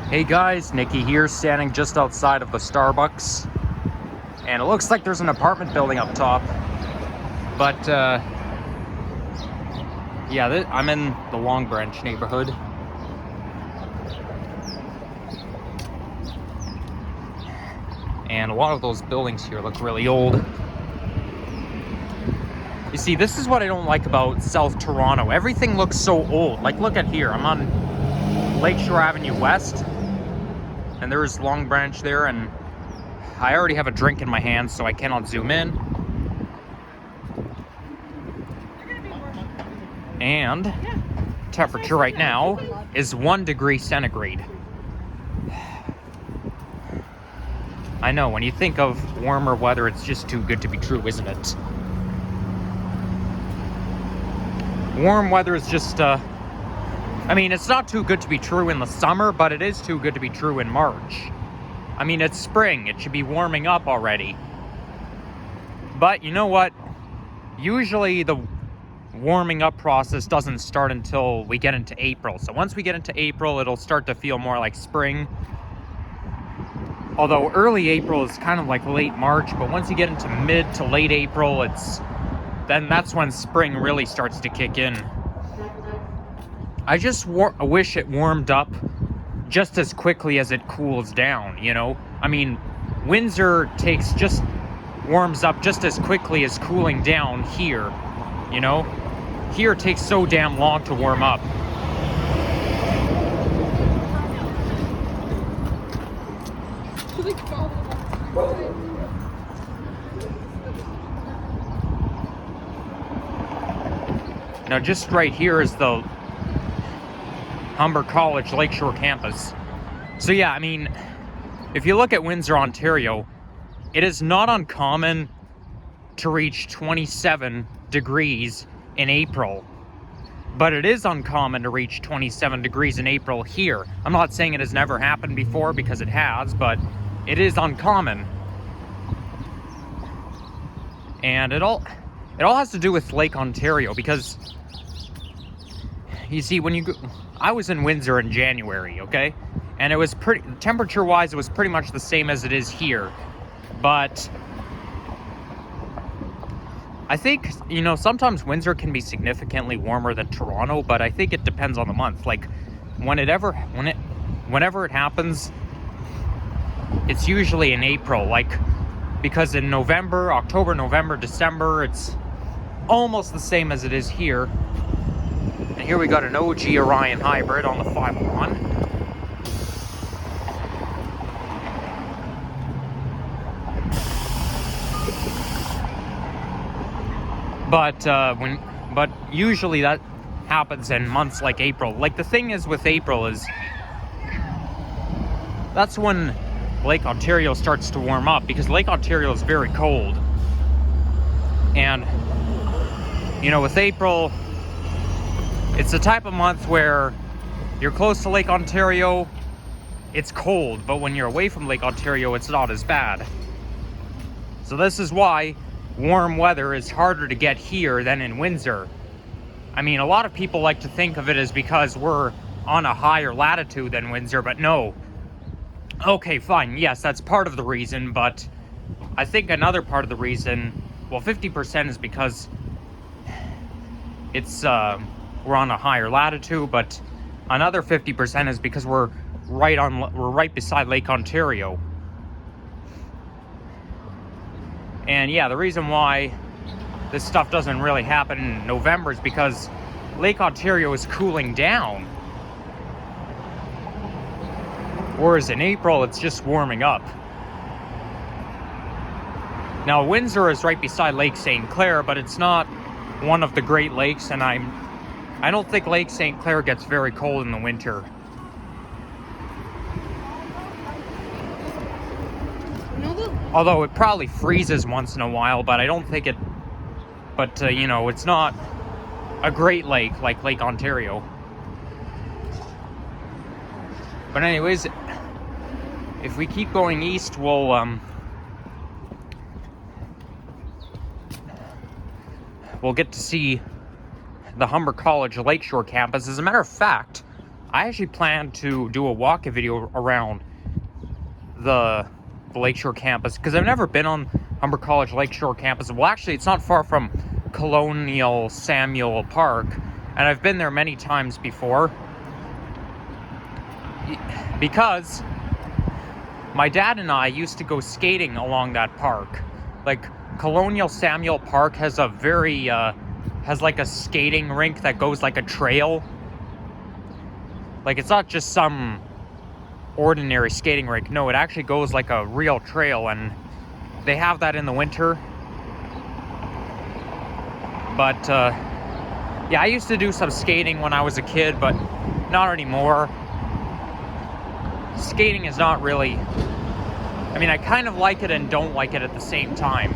Hey guys, Nikki here, standing just outside of the Starbucks. And it looks like there's an apartment building up top. But, yeah, I'm in the Long Branch neighborhood. And a lot of those buildings here look really old. You see, this is what I don't like about South Toronto. Everything looks so old. Like, look at here. I'm on Lakeshore Avenue West. And there's Long Branch there, and I already have a drink in my hand, so I cannot zoom in. And temperature right now is 1 degree centigrade. I know, when you think of warmer weather, it's just too good to be true, isn't it? Warm weather is just, I mean, it's not too good to be true in the summer, but it is too good to be true in March. I mean, it's spring. It should be warming up already. But you know what? Usually the warming up process doesn't start until we get into April. So once we get into April, it'll start to feel more like spring. Although early April is kind of like late March, but once you get into mid to late April, then that's when spring really starts to kick in. I just wish it warmed up just as quickly as it cools down, you know? I mean, Windsor warms up just as quickly as cooling down here, you know? Here it takes so damn long to warm up. Now just right here is the Humber College Lakeshore campus. So yeah, I mean, if you look at Windsor, Ontario, it is not uncommon to reach 27 degrees in April. But it is uncommon to reach 27 degrees in April here. I'm not saying it has never happened before, because it has, but it is uncommon. And it all has to do with Lake Ontario, because you see, I was in Windsor in January, okay? And it was temperature-wise, it was pretty much the same as it is here. But I think, you know, sometimes Windsor can be significantly warmer than Toronto, but I think it depends on the month. Like, whenever it happens, it's usually in April, like, because in October, November, December, it's almost the same as it is here. And here we got an OG Orion hybrid on the 501. But usually that happens in months like April. Like, the thing is with April is that's when Lake Ontario starts to warm up, because Lake Ontario is very cold. And, you know, with April, it's the type of month where you're close to Lake Ontario, it's cold, but when you're away from Lake Ontario, it's not as bad. So this is why warm weather is harder to get here than in Windsor. I mean, a lot of people like to think of it as because we're on a higher latitude than Windsor, but no. Okay, fine, yes, that's part of the reason, but I think another part of the reason, well, 50% is because we're on a higher latitude, but another 50% is because we're right beside Lake Ontario. And yeah, the reason why this stuff doesn't really happen in November is because Lake Ontario is cooling down. Whereas in April, it's just warming up. Now, Windsor is right beside Lake St. Clair, but it's not one of the Great Lakes, and I don't think Lake St. Clair gets very cold in the winter. Although it probably freezes once in a while, but I don't think you know, it's not a Great Lake like Lake Ontario. But anyways, if we keep going east, we'll get to see the Humber College Lakeshore campus. As a matter of fact, I actually plan to do a walk-in video around the Lakeshore campus, because I've never been on Humber College Lakeshore campus. Well, actually, it's not far from Colonial Samuel Park, and I've been there many times before, because my dad and I used to go skating along that park. Like, Colonial Samuel Park has a very has like a skating rink that goes like a trail. Like, it's not just some ordinary skating rink. No, it actually goes like a real trail, and they have that in the winter. But yeah, I used to do some skating when I was a kid, but not anymore. Skating is not really, I mean, I kind of like it and don't like it at the same time.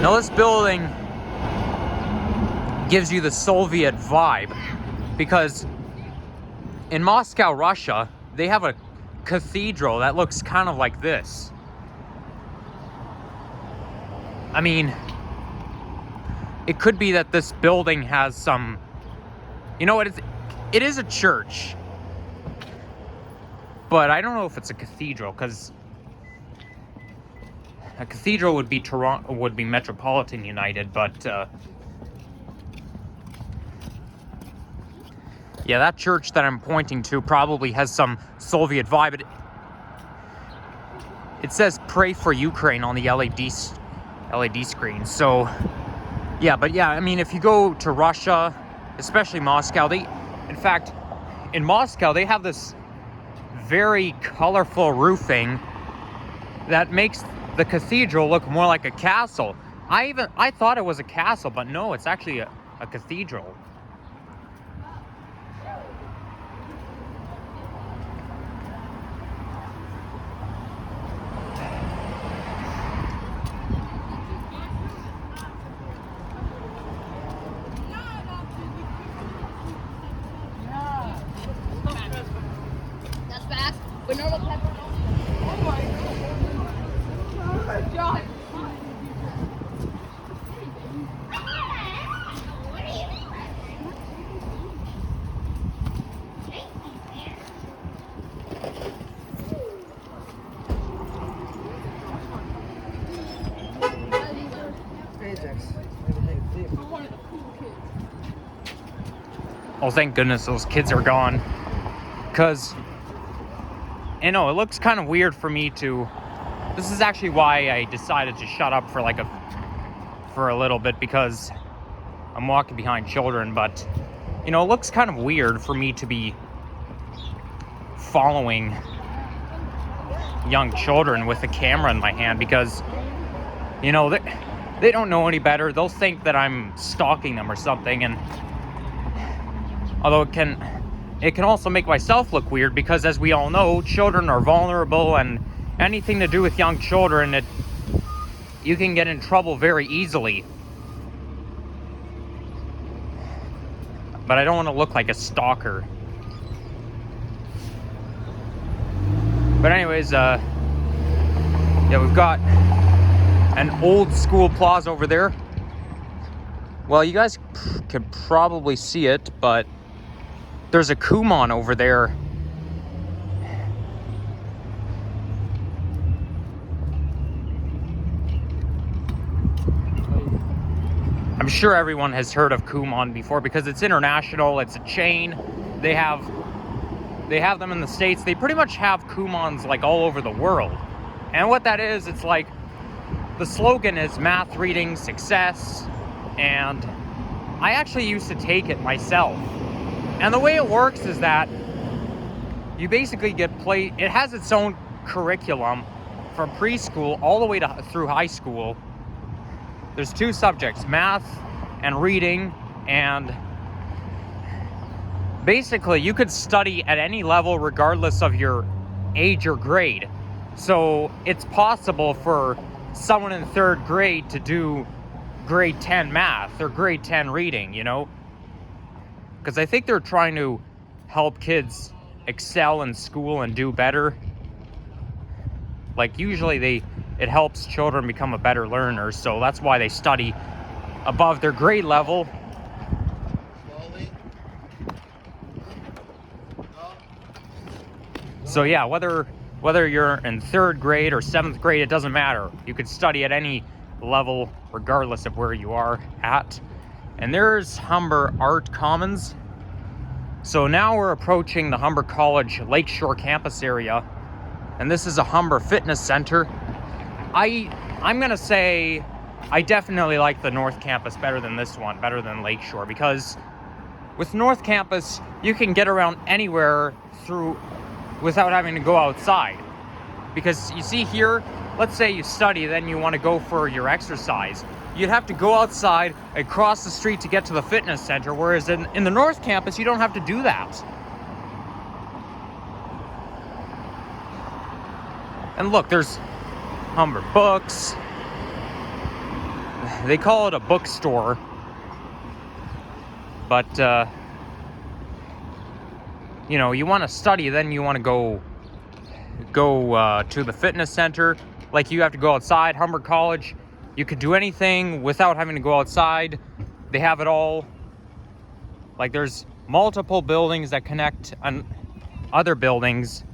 Now, this building gives you the Soviet vibe, because in Moscow, Russia, they have a cathedral that looks kind of like this. I mean, it could be that this building has some, you know what, it is a church, but I don't know if it's a cathedral, because a cathedral would be Toronto, would be Metropolitan United, but yeah, that church that I'm pointing to probably has some Soviet vibe. It says "Pray for Ukraine" on the LED screen. So yeah, but yeah, I mean, if you go to Russia, especially Moscow, in fact, in Moscow, they have this very colorful roofing that makes the cathedral look more like a castle. I thought it was a castle, but no, it's actually a cathedral. That's fast. With normal pepper. Oh my God. Oh, thank goodness those kids are gone. Because, you know, it looks kind of weird for me to... This is actually why I decided to shut up for for a little bit, because I'm walking behind children. But, you know, it looks kind of weird for me to be following young children with a camera in my hand, because, you know, they don't know any better. They'll think that I'm stalking them or something. And although it can also make myself look weird, because as we all know, children are vulnerable, and anything to do with young children, you can get in trouble very easily. But I don't want to look like a stalker. But anyways, yeah, we've got an old school plaza over there. Well, you guys could probably see it, but there's a Kumon over there. I'm sure everyone has heard of Kumon before, because it's international. It's a chain. They have them in the States. They pretty much have Kumons like all over the world. And what that is, it's like, the slogan is math, reading, success. And I actually used to take it myself. And the way it works is that you basically it has its own curriculum from preschool all the way through high school. There's 2 subjects, math and reading, and basically you could study at any level regardless of your age or grade. So it's possible for someone in 3rd grade to do grade 10 math or grade 10 reading, you know? Because I think they're trying to help kids excel in school and do better. Like usually it helps children become a better learner, so that's why they study above their grade level. So yeah, whether you're in 3rd grade or 7th grade, it doesn't matter. You could study at any level regardless of where you are at. And there's Humber Art Commons. So now we're approaching the Humber College Lakeshore campus area, and this is a Humber Fitness Center. I'm gonna say I definitely like the North Campus better than this one, better than Lakeshore, because with North Campus you can get around anywhere without having to go outside. Because you see here, let's say you study, then you want to go for your exercise. You'd have to go outside and cross the street to get to the fitness center, whereas in the North Campus, you don't have to do that. And look, there's Humber Books. They call it a bookstore, but you know, you want to study, then you want to go to the fitness center. Like, you have to go outside. Humber College, you could do anything without having to go outside. They have it all. Like, there's multiple buildings that connect on other buildings,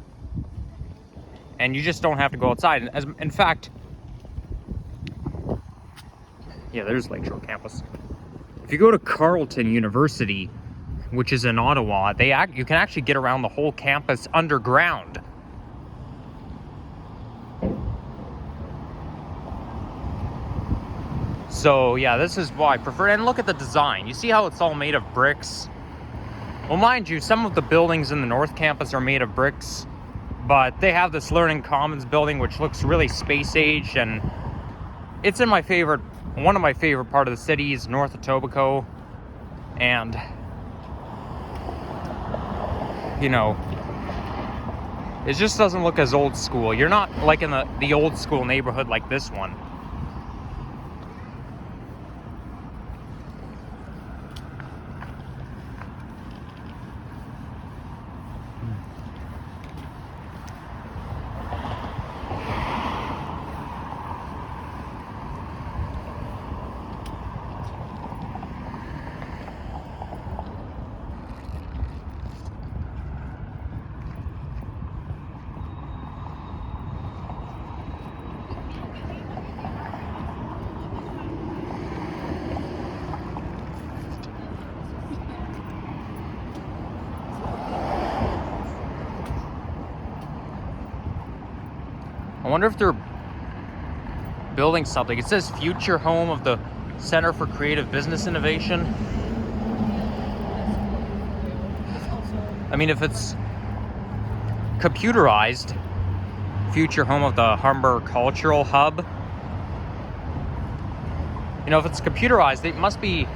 and you just don't have to go outside. In fact, yeah, there's Lakeshore campus. If you go to Carleton University, which is in Ottawa, you can actually get around the whole campus underground. So yeah, this is why I prefer it. And look at the design. You see how it's all made of bricks? Well, mind you, some of the buildings in the North Campus are made of bricks, but they have this Learning Commons building which looks really space age, and it's in one of my favorite part of the cities, north of Etobicoke. And you know, it just doesn't look as old school. You're not like in the old school neighborhood like this one. I wonder if they're building something. It says future home of the Center for Creative Business Innovation. I mean, if it's computerized, future home of the Humber Cultural Hub. You know, if it's computerized, they must be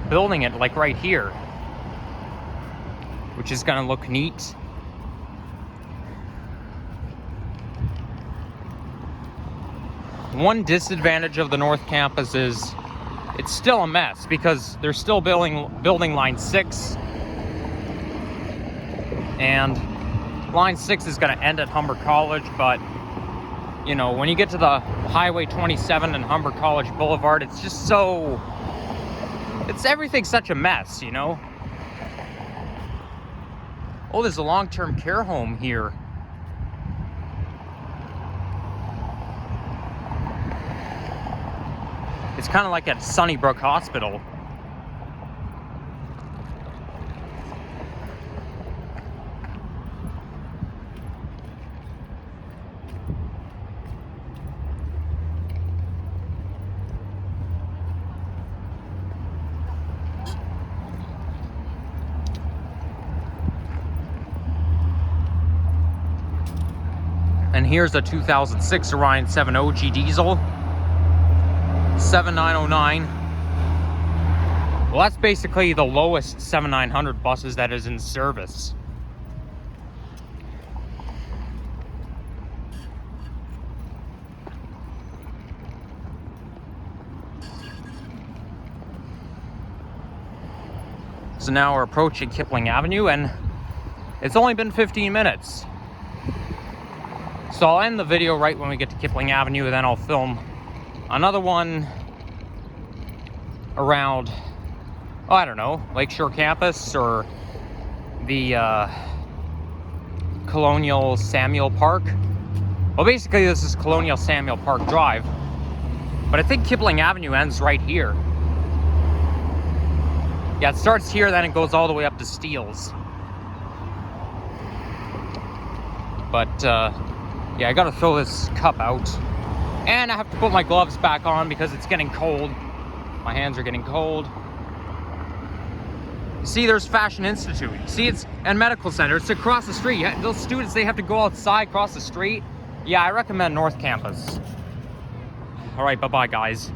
building it like right here, which is gonna look neat. One disadvantage of the North Campus is it's still a mess because they're still building line 6, and line 6 is going to end at Humber College. But you know, when you get to the Highway 27 and Humber College Boulevard, it's just everything's such a mess, you know. Oh, there's a long-term care home here. It's kind of like at Sunnybrook Hospital. And here's a 2006 Orion 7 OG diesel. 7909. Well, that's basically the lowest 7900 buses that is in service. So now we're approaching Kipling Avenue, and it's only been 15 minutes. So I'll end the video right when we get to Kipling Avenue, and then I'll film another one around, oh, I don't know, Lakeshore campus or the Colonial Samuel Park. Well, basically this is Colonial Samuel Park Drive, but I think Kipling Avenue ends right here. Yeah, it starts here, then it goes all the way up to Steeles. But yeah, I gotta throw this cup out, and I have to put my gloves back on because it's getting cold. My hands are getting cold. See, there's Fashion Institute. See, it's and Medical Center. It's across the street. Yeah, those students, they have to go outside, across the street. Yeah, I recommend North Campus. All right, bye-bye, guys.